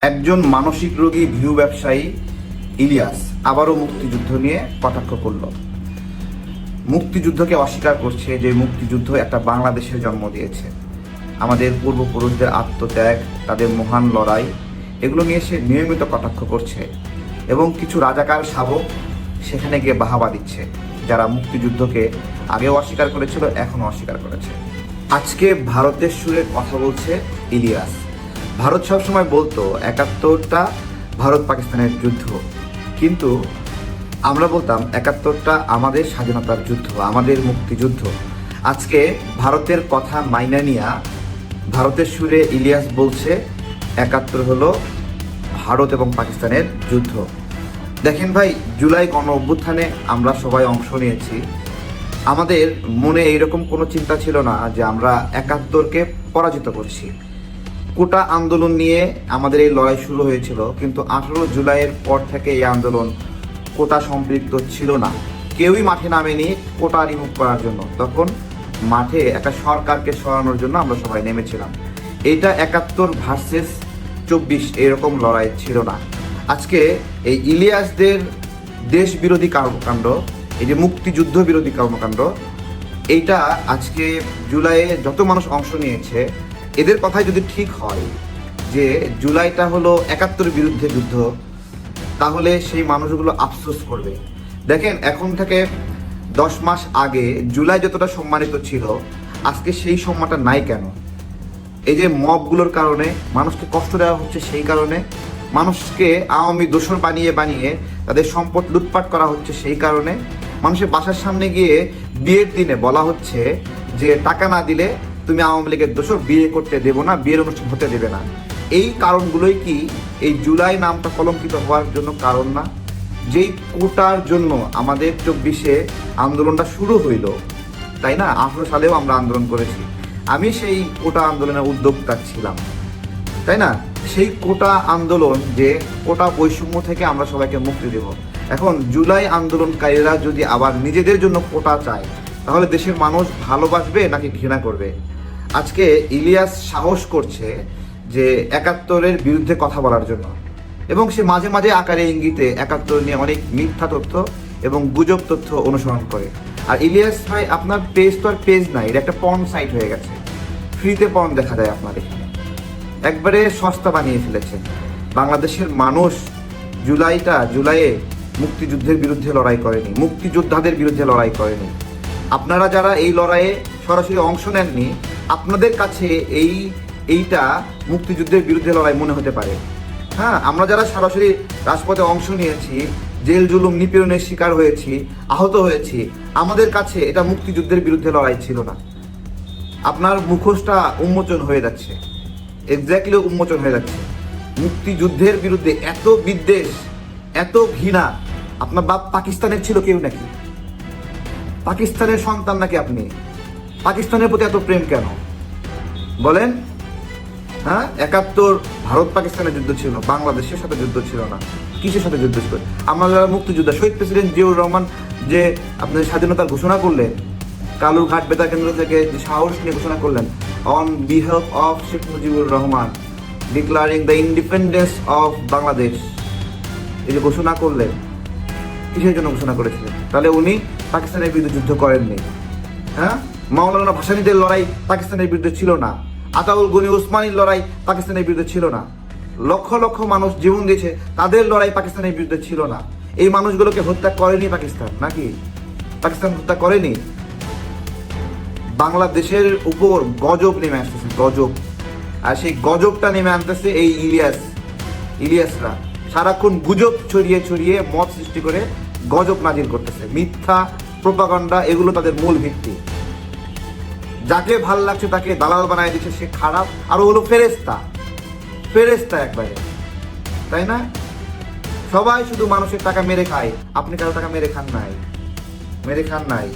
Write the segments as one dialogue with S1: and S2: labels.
S1: একজন মানসিক রোগী ভিউ ব্যবসায়ী ইলিয়াস আবারও মুক্তিযুদ্ধ নিয়ে কটাক্ষ করল। মুক্তিযুদ্ধকে অস্বীকার করছে যে মুক্তিযুদ্ধ একটা বাংলাদেশের জন্ম দিয়েছে। আমাদের পূর্বপুরুষদের আত্মত্যাগ, তাদের মহান লড়াই, এগুলো নিয়ে সে নিয়মিত কটাক্ষ করছে এবং কিছু রাজাকার শাবক সেখানে গিয়ে বাহাবা দিচ্ছে, যারা মুক্তিযুদ্ধকে আগেও অস্বীকার করেছিল, এখনও অস্বীকার করেছে। আজকে ভারতের সুরে কথা বলছে ইলিয়াস। ভারত সবসময় বলতো ৭১টা ভারত পাকিস্তানের যুদ্ধ, কিন্তু আমরা বলতাম ৭১টা আমাদের স্বাধীনতার যুদ্ধ, আমাদের মুক্তিযুদ্ধ। আজকে ভারতের কথা মাইনা নিয়া ভারতের সুরে ইলিয়াস বলছে ৭১ হলো ভারত এবং পাকিস্তানের যুদ্ধ। দেখেন ভাই, জুলাই গণ অভ্যুত্থানে আমরা সবাই অংশ নিয়েছি। আমাদের মনে এইরকম কোনো চিন্তা ছিল না যে আমরা ৭১কে পরাজিত করছি। কোটা আন্দোলন নিয়ে আমাদের এই লড়াই শুরু হয়েছিল, কিন্তু ১৮ জুলাইয়ের পর থেকে এই আন্দোলন কোটা সম্পৃক্ত ছিল না। কেউই মাঠে নামেনি কোটা রিমুভ করার জন্য। তখন মাঠে একটা সরকারকে সরানোর জন্য আমরা সবাই নেমেছিলাম। এটা ৭১ ভার্সেস ২৪ এরকম লড়াই ছিল না। আজকে এই ইলিয়াসদের দেশ বিরোধী কর্মকাণ্ড, এই যে মুক্তিযুদ্ধ বিরোধী কর্মকাণ্ড, এইটা আজকে জুলাইয়ে যত মানুষ অংশ নিয়েছে, এদের কথাই যদি ঠিক হয় যে জুলাইটা হলো ৭১ বিরুদ্ধে যুদ্ধ, তাহলে সেই মানুষগুলো আফসোস করবে। দেখেন, এখন থেকে 10 মাস আগে জুলাই যতটা সম্মানিত ছিল, আজকে সেই সম্মানটা নাই কেন? এই যে মবগুলোর কারণে মানুষকে কষ্ট দেওয়া হচ্ছে, সেই কারণে মানুষকে আওয়ামী দোসর বানিয়ে বানিয়ে তাদের সম্পদ লুটপাট করা হচ্ছে, সেই কারণে মানুষের বাসার সামনে গিয়ে বিয়ের দিনে বলা হচ্ছে যে টাকা না দিলে তুমি আওয়ামী লীগের দোসর, বিয়ে করতে দেবো না, বিয়ের অনুষ্ঠান হতে দেবে না। এই কারণগুলোই কি এই জুলাই নামটা কলঙ্কিত হওয়ার জন্য কারণ না? যেই কোটার জন্য আমাদের ২৪-এ আন্দোলনটা শুরু হইল, তাই না? ১৮ সালেও আমরা আন্দোলন করেছি। আমি সেই কোটা আন্দোলনের উদ্যোক্তা ছিলাম, তাই না? সেই কোটা আন্দোলন, যে কোটা বৈষম্য থেকে আমরা সবাইকে মুক্তি দেব। এখন জুলাই আন্দোলনকারীরা যদি আবার নিজেদের জন্য কোটা চায়, তাহলে দেশের মানুষ ভালোবাসবে নাকি ঘৃণা করবে? আজকে ইলিয়াস সাহস করছে যে ৭১-এর বিরুদ্ধে কথা বলার জন্য, এবং সে মাঝে মাঝে আকারে ইঙ্গিতে ৭১ নিয়ে অনেক মিথ্যা তথ্য এবং গুজব তথ্য অনুসরণ করে। আর ইলিয়াস ভাই, আপনার পেজ তো আর পেজ নাই, এটা একটা পর্ন সাইট হয়ে গেছে। ফ্রিতে পর্ন দেখা যায় আপনার এখানে, একবারে সস্তা বানিয়ে ফেলেছেন। বাংলাদেশের মানুষ জুলাইয়ে মুক্তিযুদ্ধের বিরুদ্ধে লড়াই করেনি, মুক্তিযোদ্ধাদের বিরুদ্ধে লড়াই করেনি। আপনারা যারা এই লড়াইয়ে সরাসরি অংশ নেননি, আপনাদের কাছে এইটা মুক্তিযুদ্ধের বিরুদ্ধে লড়াই মনে হতে পারে। হ্যাঁ, আমরা যারা সরাসরি রাজপথে অংশ নিয়েছি, জেল জুলুম নিপীড়নের শিকার হয়েছি, আহত হয়েছি, আমাদের কাছে এটা মুক্তিযুদ্ধের বিরুদ্ধে লড়াই ছিল না। আপনার মুখোশটা উন্মোচন হয়ে যাচ্ছে, এক্স্যাক্টলি উন্মোচন হয়ে যাচ্ছে। মুক্তিযুদ্ধের বিরুদ্ধে এত বিদ্বেষ, এত ঘৃণা। আপনার বাপ পাকিস্তানের ছিল কেউ নাকি? পাকিস্তানের সন্তান নাকি আপনি? পাকিস্তানের প্রতি এত প্রেম কেন বলেন? হ্যাঁ, ৭১ ভারত পাকিস্তানের যুদ্ধ ছিল, বাংলাদেশের সাথে যুদ্ধ ছিল না। কিসের সাথে যুদ্ধ ছিল? আমরা যারা মুক্তিযোদ্ধা, শহীদ প্রেসিডেন্ট জিয়াউর রহমান যে আপনার স্বাধীনতার ঘোষণা করলেন, কালুরঘাট বেতার কেন্দ্র থেকে যে সাহস নিয়ে ঘোষণা করলেন, on behalf of Sheikh Mujibur Rahman declaring the independence of Bangladesh, এই যে ঘোষণা করলেন, কিসের জন্য ঘোষণা করেছিলেন? তাহলে উনি পাকিস্তানের বিরুদ্ধে যুদ্ধ করেননি। হ্যাঁ, মাওলানা ভাসানীদের লড়াই পাকিস্তানের বিরুদ্ধে ছিল না, আতাউল গনি উসমানীর লড়াই পাকিস্তানের বিরুদ্ধে ছিল না, লক্ষ লক্ষ মানুষ জীবন দিয়েছে, তাদের লড়াই পাকিস্তানের বিরুদ্ধে ছিল না। এই মানুষগুলোকে হত্যা করেনি পাকিস্তান নাকি? পাকিস্তান হত্যা করেনি। বাংলাদেশের উপর গজব নেমে আসতেছে, গজব। আর সেই গজবটা নেমে আনতেছে এই ইলিয়াসরা। সারাক্ষণ গুজব ছড়িয়ে ছড়িয়ে মত সৃষ্টি করে গজব নাজিল করতেছে, মিথ্যা প্রোপাগান্ডা, এগুলো তাদের মূল ভিত্তি। যাকে ভাল লাগছে তাকে দালাল বানায় দিচ্ছে, সে খারাপ। আর হলো ফেরেস্তা একবারে, তাই না? সবাই শুধু মানুষের টাকা মেরে খায়, আপনি কারো টাকা মেরে খান নাই।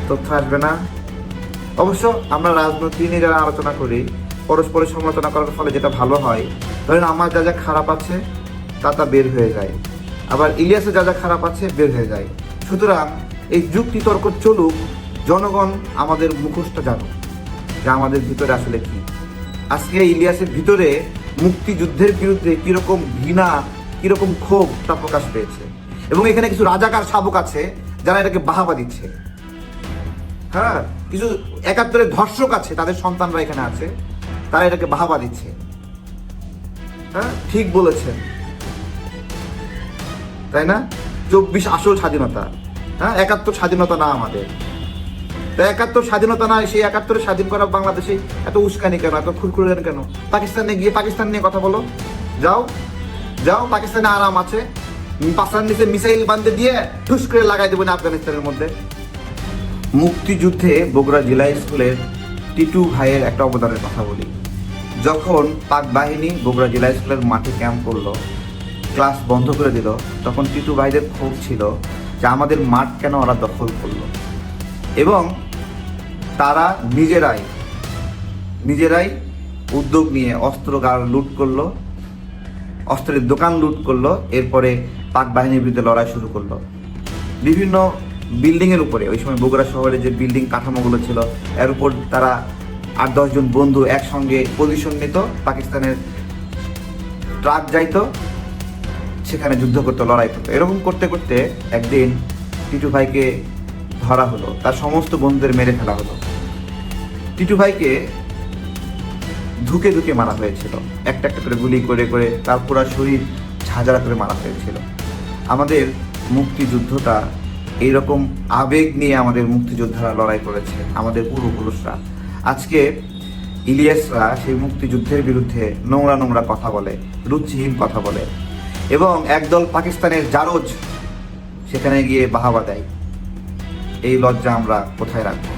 S1: তথ্য আসবে না। অবশ্য আমরা রাজনীতি নিয়ে যারা আলোচনা করি, পরস্পরের সমালোচনা করার ফলে যেটা ভালো হয়, ধরেন আমার যা যা খারাপ আছে তা বের হয়ে যায়, আবার ইলিয়াসের যা যা খারাপ আছে বের হয়ে যায়। সুতরাং এই যুক্তি তর্ক চলুক, জনগণ আমাদের মুখোশটা জানুক যে আমাদের ভিতরে আসলে কি। আজকে ইলিয়াসের ভিতরে মুক্তিযুদ্ধের বিরুদ্ধে কিরকম ঘৃণা, কিরকম ক্ষোভ তা প্রকাশ পেয়েছে। এবং এখানে কিছু রাজাকার শাবক আছে যারা এটাকে বাহাবা দিচ্ছে। হ্যাঁ, কিছু ৭১-এর ধর্ষক আছে, তাদের সন্তানরা এখানে আছে, তারা এটাকে বাহাবা দিচ্ছে। হ্যাঁ, ঠিক বলেছেন, তাই না? ২৪ আসল স্বাধীনতা। হ্যাঁ, ৭১ স্বাধীনতা না আমাদের। তাই ৭১ স্বাধীনতা না, সেই ৭১ স্বাধীন করা বাংলাদেশে এত উস্কানি কেন, এত খুরখুরেন কেন? পাকিস্তানে গিয়ে পাকিস্তান নিয়ে কথা বলো, যাও যাও, পাকিস্তানে আরাম আছে, পাকিস্তান নিচে মিসাইল বান্ধে দিয়ে ঠুস করে লাগাই দেবেন আফগানিস্তানের মধ্যে। মুক্তিযুদ্ধে বগুড়া জেলা স্কুলের টিটু ভাইয়ের একটা অবদানের কথা বলি। যখন পাক বাহিনী বগুড়া জেলা স্কুলের মাঠে ক্যাম্প করলো, ক্লাস বন্ধ করে দিল, তখন টিটু ভাইদের ক্ষোভ ছিল যে আমাদের মাঠ কেন ওরা দখল করলো। এবং তারা নিজেরাই উদ্যোগ নিয়ে অস্ত্রগার লুট করলো, অস্ত্রের দোকান লুট করলো, এরপরে পাক বাহিনীর বিরুদ্ধে লড়াই শুরু করলো। বিভিন্ন বিল্ডিংয়ের উপরে, ওই সময় বগুড়া শহরে যে বিল্ডিং কাঠামোগুলো ছিল, এর উপর তারা ৮-১০ জন বন্ধু একসঙ্গে পজিশন নিত, পাকিস্তানের ট্রাক যাইতো, সেখানে যুদ্ধ করতো, লড়াই করতো। এরকম করতে করতে একদিন টিটু ভাইকে ধরা হলো, তার সমস্ত বন্ধুদের মেরে ফেলা হলো। টিটু ভাইকে ধুকে ধুকে মারা হয়েছিল, একটা একটা করে গুলি করে করে তার পুরো শরীর ঝাঁঝরা করে মারা হয়েছিল। আমাদের মুক্তিযুদ্ধটা এইরকম আবেগ নিয়ে আমাদের মুক্তিযোদ্ধারা লড়াই করেছে, আমাদের পূর্বপুরুষরা। আজকে ইলিয়াসরা সেই মুক্তিযুদ্ধের বিরুদ্ধে নোংরা নোংরা কথা বলে, রুচিহীন কথা বলে, এবং একদল পাকিস্তানের জারজ সেখানে গিয়ে বাহাবা দেয়। এই লজ্জা আমরা কোথায় রাখবো?